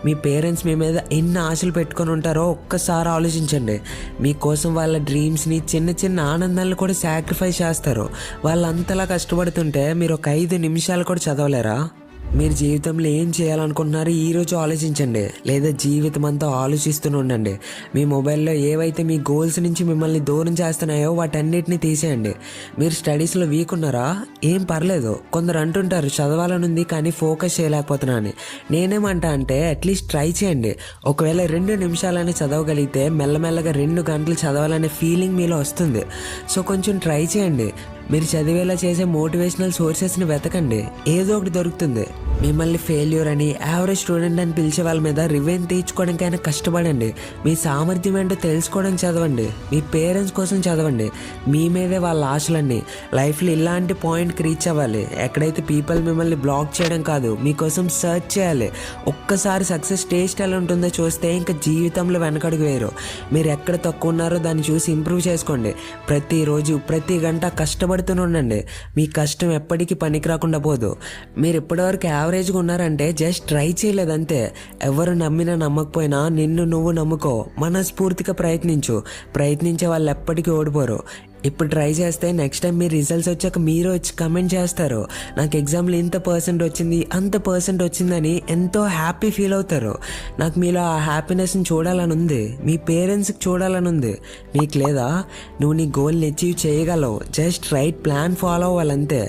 మీ parents మీ మీద ఎన్ని ఆశలు పెట్టుకొని ఉంటారో ఒక్కసారి ఆలోచించండి. మీకోసం వాళ్ళ డ్రీమ్స్ని, చిన్న చిన్న ఆనందాలను కూడా సాక్రిఫైస్ చేస్తారు. వాళ్ళు అంతలా కష్టపడుతుంటే మీరు ఒక 5 నిమిషాలు కూడా చదవలేరా? మీరు జీవితంలో ఏం చేయాలనుకుంటున్నారో ఈరోజు ఆలోచించండి, లేదా జీవితం అంతా ఆలోచిస్తూనే ఉండండి. మీ మొబైల్లో ఏవైతే మీ గోల్స్ నుంచి మిమ్మల్ని దూరం చేస్తున్నాయో వాటన్నిటిని తీసేయండి. మీరు స్టడీస్లో వీక్ ఉన్నారా? ఏం పర్లేదు. కొందరు అంటుంటారు చదవాలనుంది కానీ ఫోకస్ చేయలేకపోతున్నా అని. నేనేమంటా అంటే అట్లీస్ట్ ట్రై చేయండి. ఒకవేళ 2 నిమిషాలని చదవగలిగితే మెల్లమెల్లగా 2 గంటలు చదవాలనే ఫీలింగ్ మీలో వస్తుంది. సో కొంచెం ట్రై చేయండి. మీరు చదివేలా చేసే మోటివేషనల్ సోర్సెస్ని వెతకండి, ఏదో ఒకటి దొరుకుతుంది. మిమ్మల్ని ఫెయిల్యూర్ అని, యావరేజ్ స్టూడెంట్ అని పిలిచే వాళ్ళ మీద రివెంజ్ తీర్చుకోవడానికైనా కష్టపడండి. మీ సామర్థ్యం ఏంటో తెలుసుకోవడానికి చదవండి. మీ పేరెంట్స్ కోసం చదవండి. మీ మీదే వాళ్ళ ఆశలన్నీ. లైఫ్లో ఇలాంటి పాయింట్కి రీచ్ అవ్వాలి ఎక్కడైతే పీపుల్ మిమ్మల్ని బ్లాక్ చేయడం కాదు, మీకోసం సర్చ్ చేయాలి. ఒక్కసారి సక్సెస్ టేస్ట్ ఎలా ఉంటుందో చూస్తే ఇంకా జీవితంలో వెనకడుగు వేయరు. మీరు ఎక్కడ తక్కువ ఉన్నారో దాన్ని చూసి ఇంప్రూవ్ చేసుకోండి. ప్రతిరోజు ప్రతి గంట కష్టపడుతూనే ఉండండి. మీ కష్టం ఎప్పటికీ పనికి రాకుండా పోదు. మీరు ఇప్పటివరకు యావరేజ్గా ఉన్నారంటే జస్ట్ ట్రై చేయలేదంతే. ఎవరు నమ్మినా నమ్మకపోయినా నిన్ను నువ్వు నమ్ముకో. మనస్ఫూర్తిగా ప్రయత్నించే వాళ్ళు ఎప్పటికీ ఓడిపోరు. ఇప్పుడు ట్రై చేస్తే నెక్స్ట్ టైం మీ రిజల్ట్స్ వచ్చాక మీరు వచ్చి కమెంట్ చేస్తారు, నాకు ఎగ్జామ్లో ఇంత పర్సెంట్ వచ్చింది, అంత పర్సెంట్ వచ్చిందని ఎంతో హ్యాపీ ఫీల్ అవుతారు. నాకు మీలో ఆ హ్యాపీనెస్ని చూడాలని ఉంది, మీ పేరెంట్స్కి చూడాలని ఉంది. మీకు లేదా? నువ్వు నీ గోల్ని అచీవ్ చేయగలవు. జస్ట్ రైట్ ప్లాన్ ఫాలో అవ్వాలంతే.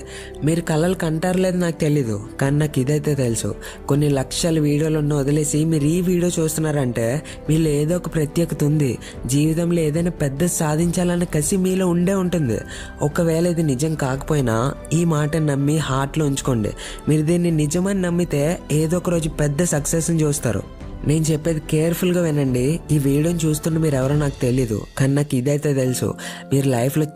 మీరు కలలు కంటారు లేదు నాకు తెలీదు, కానీ నాకు ఇదైతే తెలుసు. కొన్ని లక్షల వీడియోలను వదిలేసి మీరు ఈ వీడియో చూస్తున్నారంటే మీలో ఏదో ఒక ప్రత్యేకత ఉంది. జీవితంలో ఏదైనా పెద్ద సాధించాలన్న కసి మీలో ఉంటుంది. ఒకవేళ ఇది నిజం కాకపోయినా ఈ మాట నమ్మి హార్ట్లో ఉంచుకోండి. మీరు దీన్ని నిజమని నమ్మితే ఏదో ఒక రోజు పెద్ద సక్సెస్ని చూస్తారు. నేను చెప్పేది కేర్ఫుల్గా వినండి. ఈ వీడియోని చూస్తుంటే మీరు ఎవరో నాకు తెలీదు, కానీ నాకు ఇదైతే తెలుసు. మీరు లైఫ్లో